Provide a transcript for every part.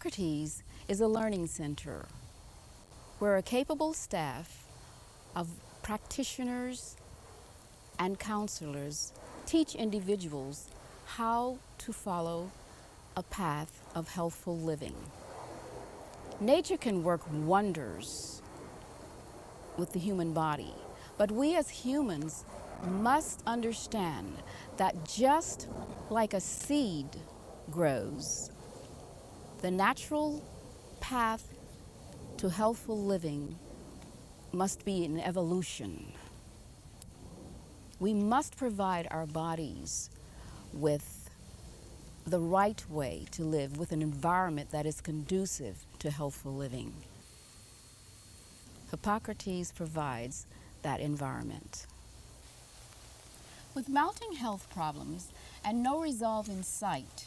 Hippocrates is a learning center where a capable staff of practitioners and counselors teach individuals how to follow a path of healthful living. Nature can work wonders with the human body, but we as humans must understand that just like a seed grows, the natural path to healthful living must be an evolution. We must provide our bodies with the right way to live, with an environment that is conducive to healthful living. Hippocrates provides that environment. With mounting health problems and no resolve in sight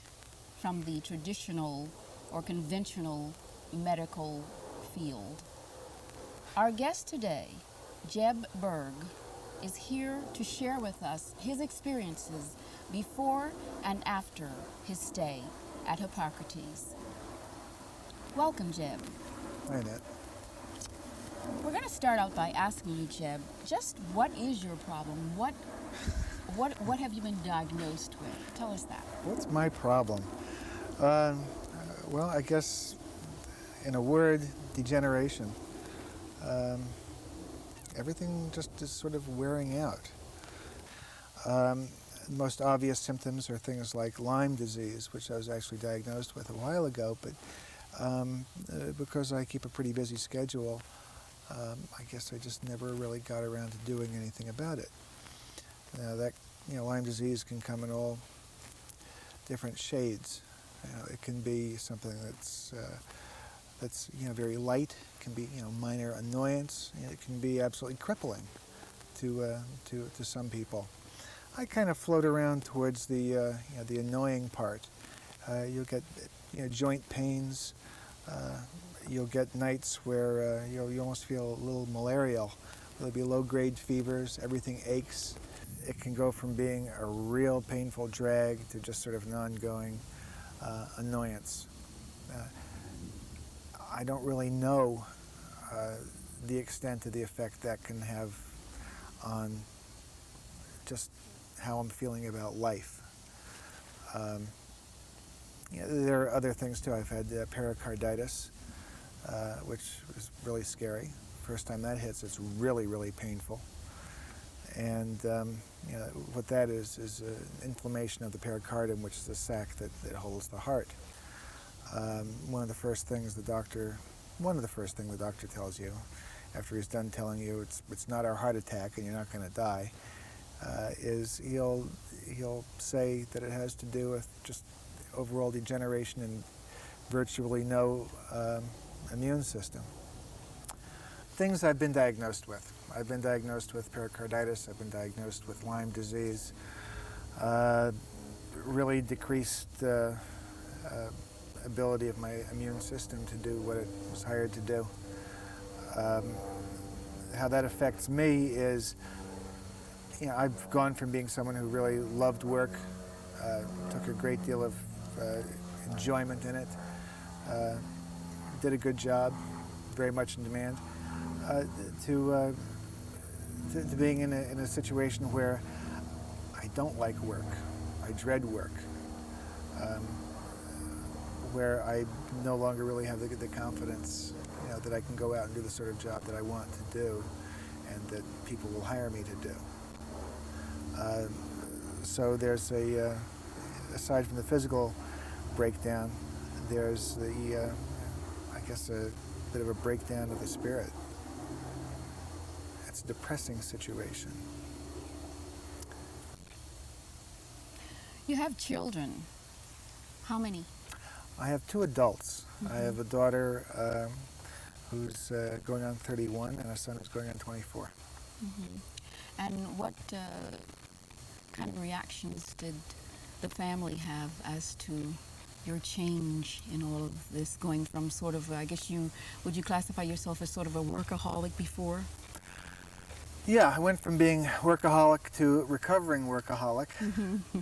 from the traditional or conventional medical field, our guest today, Jeb Bergh, is here to share with us his experiences before and after his stay at Hippocrates. Welcome, Jeb. Hi, Annette. We're going to start out by asking you, Jeb, just what is your problem? What have you been diagnosed with? Tell us that. What's my problem? Well, I guess in a word, degeneration. Everything just is sort of wearing out. Most obvious symptoms are things like Lyme disease, which I was actually diagnosed with a while ago, but because I keep a pretty busy schedule, I guess I just never really got around to doing anything about it. Now Lyme disease can come in all different shades. It can be something that's very light. It can be minor annoyance. It can be absolutely crippling to some people. I kind of float around towards the annoying part. You'll get joint pains. You'll get nights where you almost feel a little malarial. There'll be low-grade fevers. Everything aches. It can go from being a real painful drag to just sort of an ongoing annoyance. I don't really know the extent of the effect that can have on just how I'm feeling about life. There are other things too. I've had pericarditis, which is really scary. First time that hits, it's really, really painful. And what that is inflammation of the pericardium, which is the sac that holds the heart. One of the first things the doctor tells you, after he's done telling you it's not a heart attack and you're not going to die, is he'll say that it has to do with just overall degeneration and virtually no immune system. Things I've been diagnosed with. I've been diagnosed with pericarditis. I've been diagnosed with Lyme disease. Really decreased ability of my immune system to do what it was hired to do. How that affects me is, I've gone from being someone who really loved work, took a great deal of enjoyment in it, did a good job, very much in demand, to being in a situation where I don't like work, I dread work, where I no longer really have the confidence, that I can go out and do the sort of job that I want to do, and that people will hire me to do. So there's aside from the physical breakdown, there's I guess a bit of a breakdown of the spirit. It's a depressing situation. You have children. How many? I have two adults. Mm-hmm. I have a daughter who's going on 31 and a son who's going on 24. Mm-hmm. And what kind of reactions did the family have as to your change in all of this, going from sort of, would you classify yourself as sort of a workaholic before? Yeah, I went from being workaholic to recovering workaholic. Mm-hmm.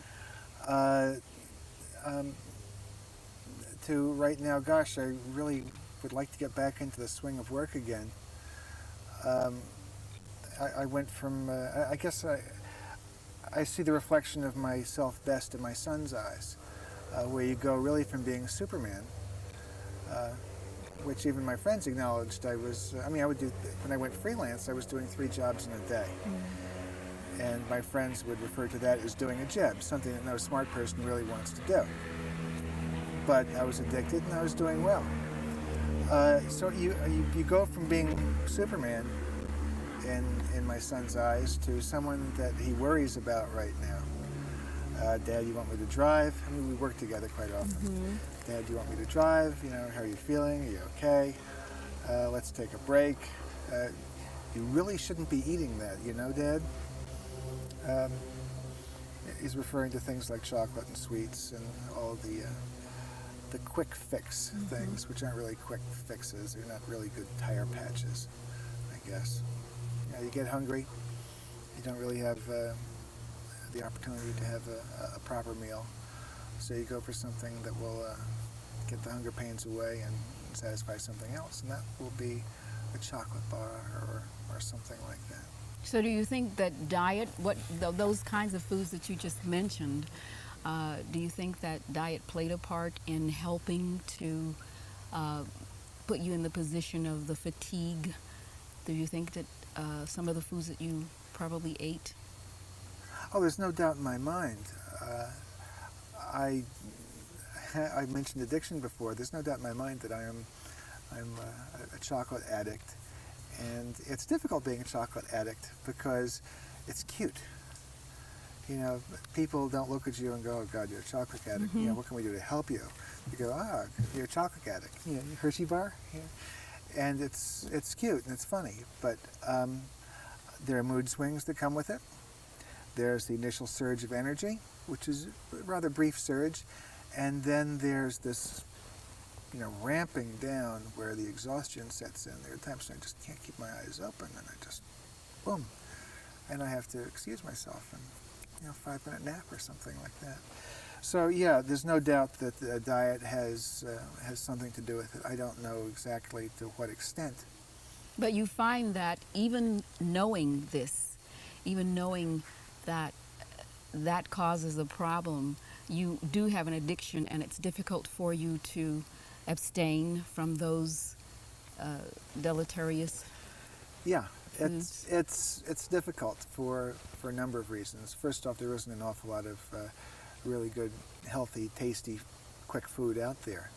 to right now, gosh, I really would like to get back into the swing of work again. I went from, I guess I see the reflection of myself best in my son's eyes, where you go really from being Superman, which even my friends acknowledged I was, I would do, when I went freelance, I was doing 3 jobs in a day. And my friends would refer to that as doing a Jeb, something that no smart person really wants to do. But I was addicted and I was doing well. So you go from being Superman in my son's eyes to someone that he worries about right now. Dad, you want me to drive? We work together quite often. Dad, do you want me to drive? How are you feeling? Are you okay? Let's take a break. You really shouldn't be eating that, Dad? He's referring to things like chocolate and sweets and all the quick fix things, which aren't really quick fixes. They're not really good tire patches, I guess. You get hungry. You don't really have the opportunity to have a proper meal. So you go for something that will get the hunger pains away and satisfy something else, and that will be a chocolate bar or something like that. So do you think that diet, those kinds of foods that you just mentioned, do you think that diet played a part in helping to put you in the position of the fatigue? Do you think that some of the foods that you probably ate? Oh, there's no doubt in my mind. I mentioned addiction before. There's no doubt in my mind that I'm a chocolate addict. And it's difficult being a chocolate addict because it's cute. People don't look at you and go, oh God, you're a chocolate addict. What can we do to help you? You go, you're a chocolate addict. Hershey bar? And it's cute and it's funny. But there are mood swings that come with it. There's the initial surge of energy, which is a rather brief surge. And then there's this ramping down where the exhaustion sets in. There are times when I just can't keep my eyes open and I just, boom, and I have to excuse myself and, 5-minute nap or something like that. So yeah, there's no doubt that the diet has something to do with it. I don't know exactly to what extent. But you find that even knowing this, even knowing that that causes a problem, you do have an addiction and it's difficult for you to abstain from those deleterious Yeah, foods? it's difficult for a number of reasons. First off, there isn't an awful lot of really good, healthy, tasty, quick food out there.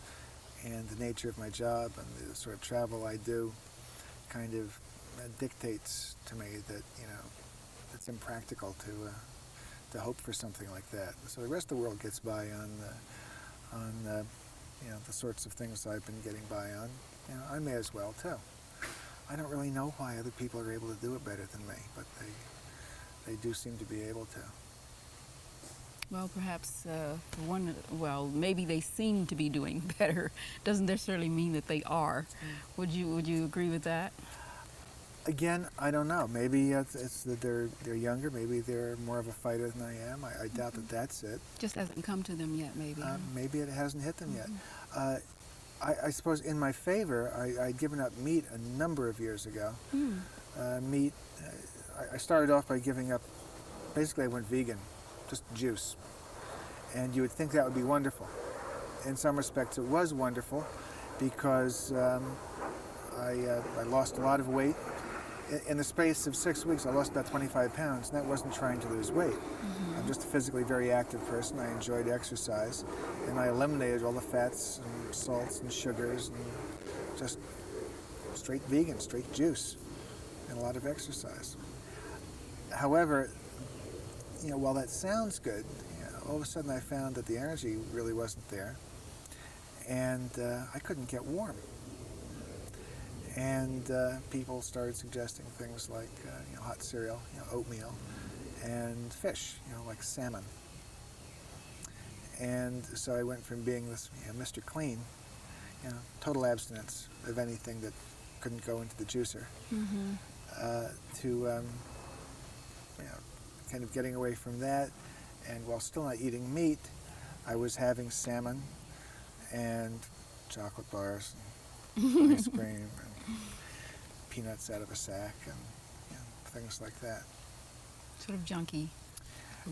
And the nature of my job and the sort of travel I do kind of dictates to me that, it's impractical to hope for something like that. So the rest of the world gets by on the sorts of things I've been getting by on. I may as well too. I don't really know why other people are able to do it better than me, but they do seem to be able to. Well, perhaps maybe they seem to be doing better. Doesn't necessarily mean that they are. Would you agree with that? Again, I don't know. Maybe it's that they're younger. Maybe they're more of a fighter than I am. I doubt that that's it. Just hasn't come to them yet, maybe. Maybe it hasn't hit them yet. I suppose in my favor, I'd given up meat a number of years ago. Meat, I started off by giving up, basically I went vegan, just juice. And you would think that would be wonderful. In some respects it was wonderful because I lost a lot of weight. In the space of 6 weeks, I lost about 25 pounds, and that wasn't trying to lose weight. I'm just a physically very active person. I enjoyed exercise, and I eliminated all the fats and salts and sugars and just straight vegan, straight juice, and a lot of exercise. However, while that sounds good, all of a sudden I found that the energy really wasn't there, and I couldn't get warm. And people started suggesting things like hot cereal, oatmeal, and fish, like salmon. And so I went from being this Mr. Clean, total abstinence of anything that couldn't go into the juicer, to kind of getting away from that. And while still not eating meat, I was having salmon and chocolate bars and ice cream and peanuts out of a sack and things like that. Sort of junky.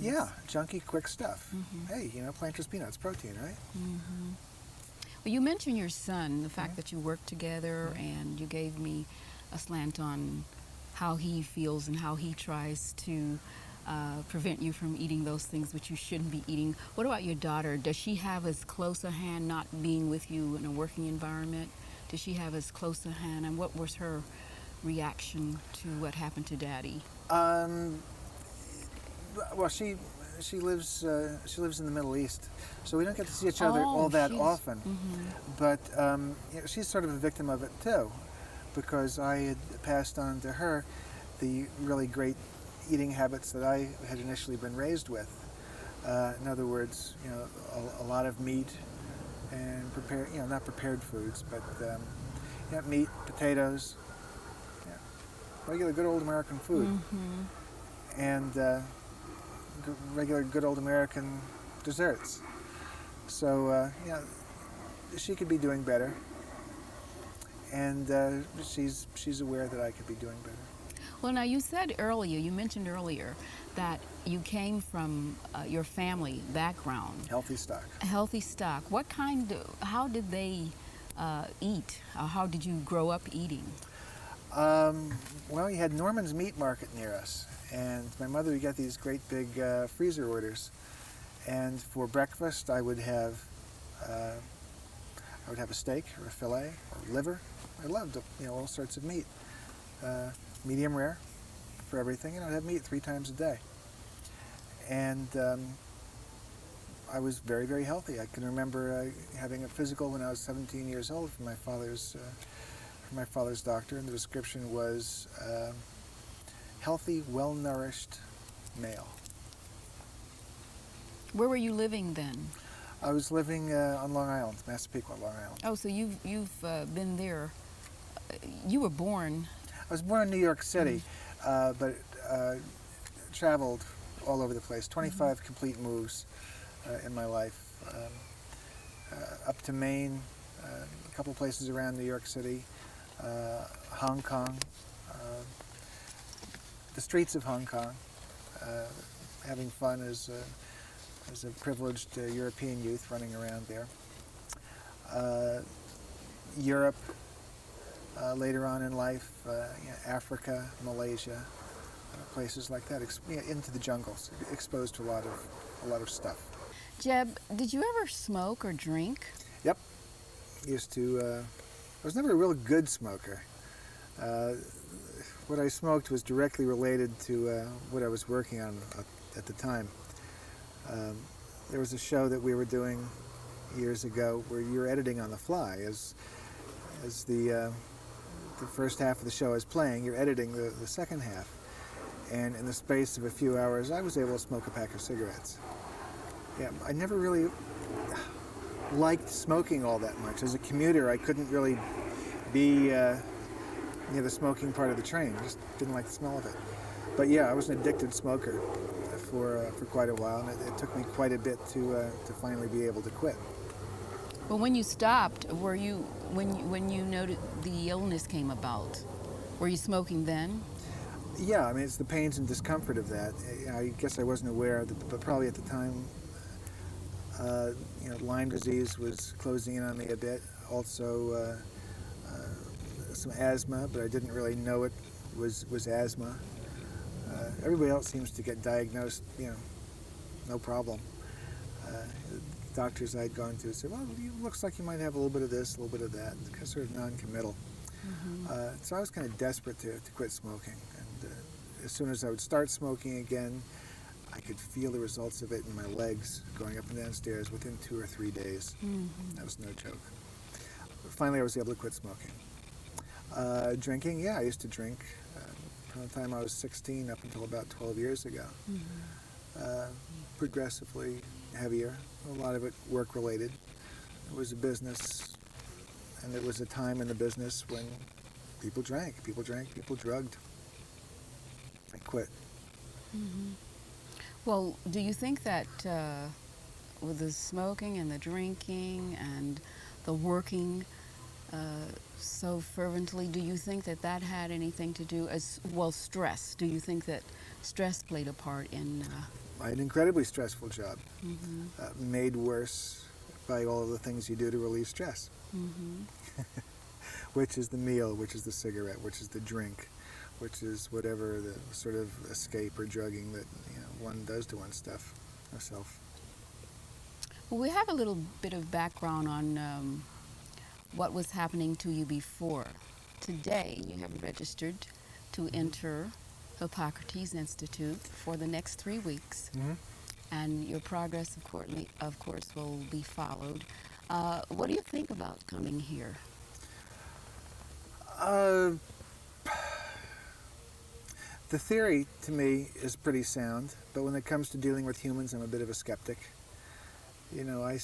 Yeah, junky, quick stuff. Mm-hmm. Hey, Planters peanuts, protein, right? Mm-hmm. Well, you mentioned your son, the fact Mhm. that you work together, and you gave me a slant on how he feels and how he tries to prevent you from eating those things which you shouldn't be eating. What about your daughter? Does she have as close a hand, not being with you in a working environment? Does she have as close a hand, and what was her reaction to what happened to Daddy? Well, she lives in the Middle East, so we don't get to see each other Oh, all that she's- often. Mhm. But she's sort of a victim of it too, because I had passed on to her the really great eating habits that I had initially been raised with. In other words, a lot of meat and not prepared foods, but meat, potatoes, regular good old American food, Mhm. and regular good old American desserts. So she could be doing better, and she's aware that I could be doing better. Well, now you mentioned earlier that you came from your family background, Healthy stock. healthy stock. How did they eat? How did you grow up eating? Well, you had Norman's Meat Market near us, and my mother would get these great big freezer orders, and for breakfast I would have a steak or a fillet or liver. I loved all sorts of meat, medium rare for everything, and I'd have meat 3 times a day, and I was very, very healthy. I can remember having a physical when I was 17 years old from my father's doctor, and the description was healthy, well-nourished male. Where were you living then? I was living on Long Island, Massapequa, Long Island. Oh, so you've been there. You were born. I was born in New York City, but traveled all over the place. 25 complete moves in my life, up to Maine, a couple places around New York City, Hong Kong, the streets of Hong Kong, having fun as a privileged European youth running around there. Europe, later on in life, Africa, Malaysia, places like that, into the jungles, exposed to a lot of stuff. Jeb, did you ever smoke or drink? Yep, used to. I was never a real good smoker. What I smoked was directly related to what I was working on at the time. There was a show that we were doing years ago where you were editing on the fly. As the first half of the show is playing, you're editing the second half. And in the space of a few hours, I was able to smoke a pack of cigarettes. Yeah, I never really liked smoking all that much. As a commuter, I couldn't really be near the smoking part of the train. Just didn't like the smell of it. But yeah, I was an addicted smoker for quite a while, and it took me quite a bit to finally be able to quit. Well, when you stopped, were you when you noted the illness came about? Were you smoking then? Yeah, I mean, it's the pains and discomfort of that. I guess I wasn't aware, but probably at the time, Lyme disease was closing in on me a bit. Also, some asthma, but I didn't really know it was asthma. Everybody else seems to get diagnosed, no problem. Doctors I'd gone to said, well, it looks like you might have a little bit of this, a little bit of that, sort of non-committal. Mm-hmm. So I was kind of desperate to quit smoking. And as soon as I would start smoking again, I could feel the results of it in my legs going up and down stairs within 2 or 3 days. Mm-hmm. That was no joke. Finally, I was able to quit smoking. Drinking, yeah, I used to drink from the time I was 16 up until about 12 years ago. Mm-hmm. Progressively heavier, a lot of it work-related. It was a business, and it was a time in the business when people drank, people drugged. I quit. Mm-hmm. Well, do you think that with the smoking and the drinking and the working so fervently, do you think that that had anything to do, as well, stress? Do you think that stress played a part in... I had an incredibly stressful job, made worse by all of the things you do to relieve stress, which is the meal, which is the cigarette, which is the drink, which is whatever the sort of escape or drugging that one does to oneself. Well, we have a little bit of background on what was happening to you before. Today, you have registered to enter Hippocrates Institute for the next 3 weeks, and your progress, of course, will be followed. What do you think about coming here? The theory, to me, is pretty sound, but when it comes to dealing with humans, I'm a bit of a skeptic. I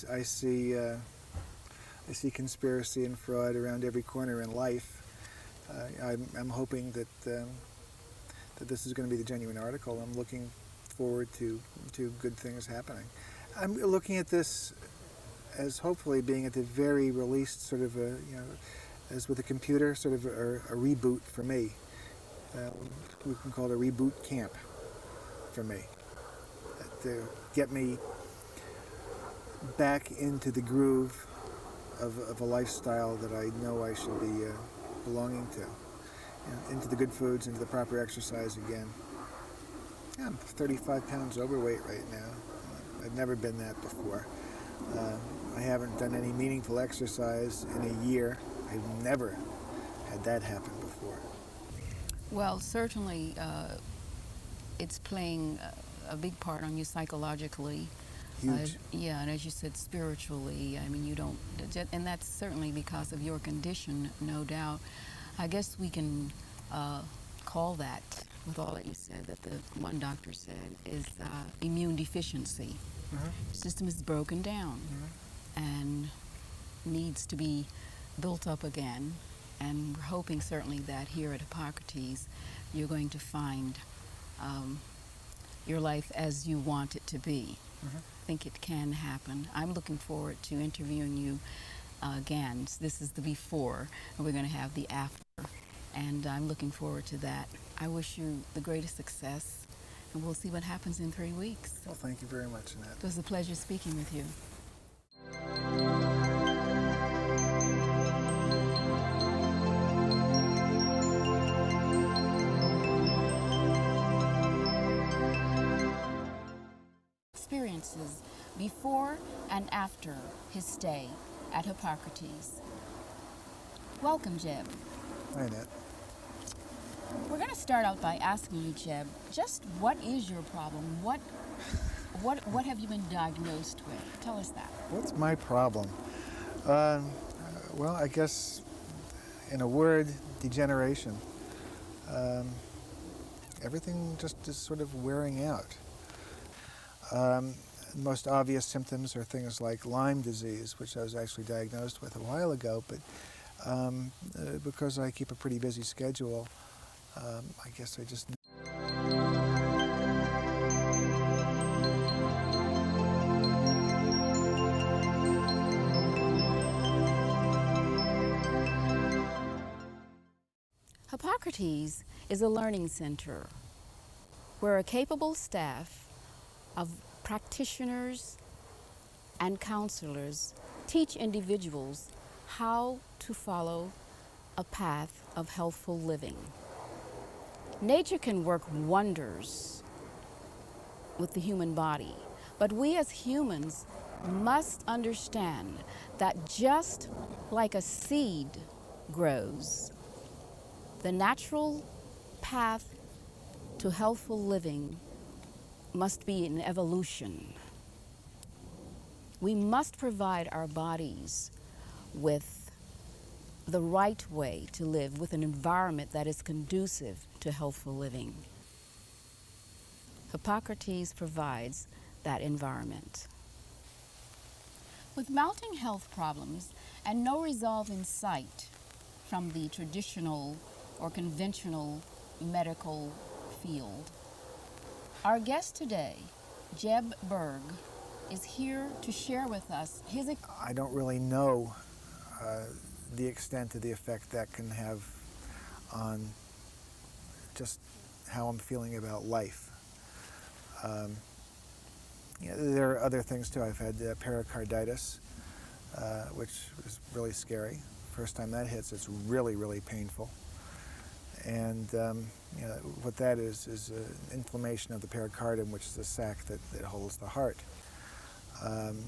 see conspiracy and fraud around every corner in life. I'm hoping that this is going to be the genuine article. I'm looking forward to good things happening. I'm looking at this as hopefully being at the very released sort of as with a computer, sort of a reboot for me. We can call it a reboot camp for me, to get me back into the groove of a lifestyle that I know I should be belonging to, into the good foods, into the proper exercise again. Yeah, I'm 35 pounds overweight right now. I've never been that before. I haven't done any meaningful exercise in a year. I've never had that happen before. Well, certainly it's playing a big part on you psychologically. Huge. Yeah, and as you said, spiritually, I mean, you don't, and that's certainly because of your condition, no doubt. I guess we can call that, with all that you said, that the one doctor said, is immune deficiency. The system is broken down and needs to be built up again. And we're hoping certainly that here at Hippocrates, you're going to find your life as you want it to be. I think it can happen. I'm looking forward to interviewing you again. This is the before, and we're going to have the after. And I'm looking forward to that. I wish you the greatest success, and we'll see what happens in 3 weeks. Well, thank you very much, Annette. It was a pleasure speaking with you. Experiences before and after his stay at Hippocrates. Welcome, Jeb. Hi, Annette. We're going to start out by asking you, Jeb, just what is your problem? What have you been diagnosed with? Tell us that. What's my problem? Well, I guess in a word, degeneration. Everything just is sort of wearing out. Most obvious symptoms are things like Lyme disease, which I was actually diagnosed with a while ago, but because I keep a pretty busy schedule, I guess I just... Hippocrates is a learning center where a capable staff of practitioners and counselors teach individuals how to follow a path of healthful living. Nature can work wonders with the human body, but we as humans must understand that just like a seed grows, the natural path to healthful living must be an evolution. We must provide our bodies with the right way to live, with an environment that is conducive to healthful living. Hippocrates provides that environment. With mounting health problems and no resolve in sight from the traditional or conventional medical field, our guest today, Jeb Bergh, is here to share with us his I don't really know the extent of the effect that can have on just how I'm feeling about life. There are other things too. I've had pericarditis, which is really scary. First time that hits, it's really, really painful. And what that is inflammation of the pericardium, which is the sac that holds the heart.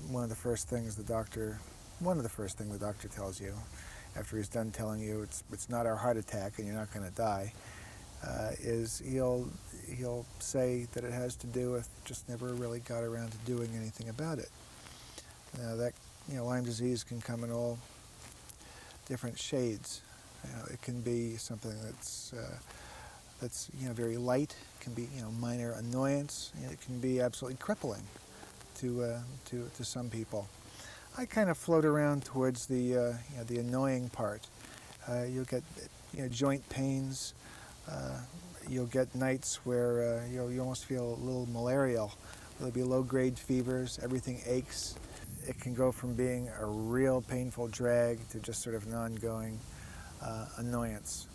One of the first things the doctor tells you, after he's done telling you it's not a heart attack and you're not going to die, is he'll say that it has to do with just never really got around to doing anything about it. Now that Lyme disease can come in all different shades. It can be something that's very light. It can be minor annoyance. It can be absolutely crippling to some people. I kind of float around towards the annoying part. You'll get joint pains. You'll get nights where you almost feel a little malarial. There'll be low-grade fevers. Everything aches. It can go from being a real painful drag to just sort of an ongoing annoyance.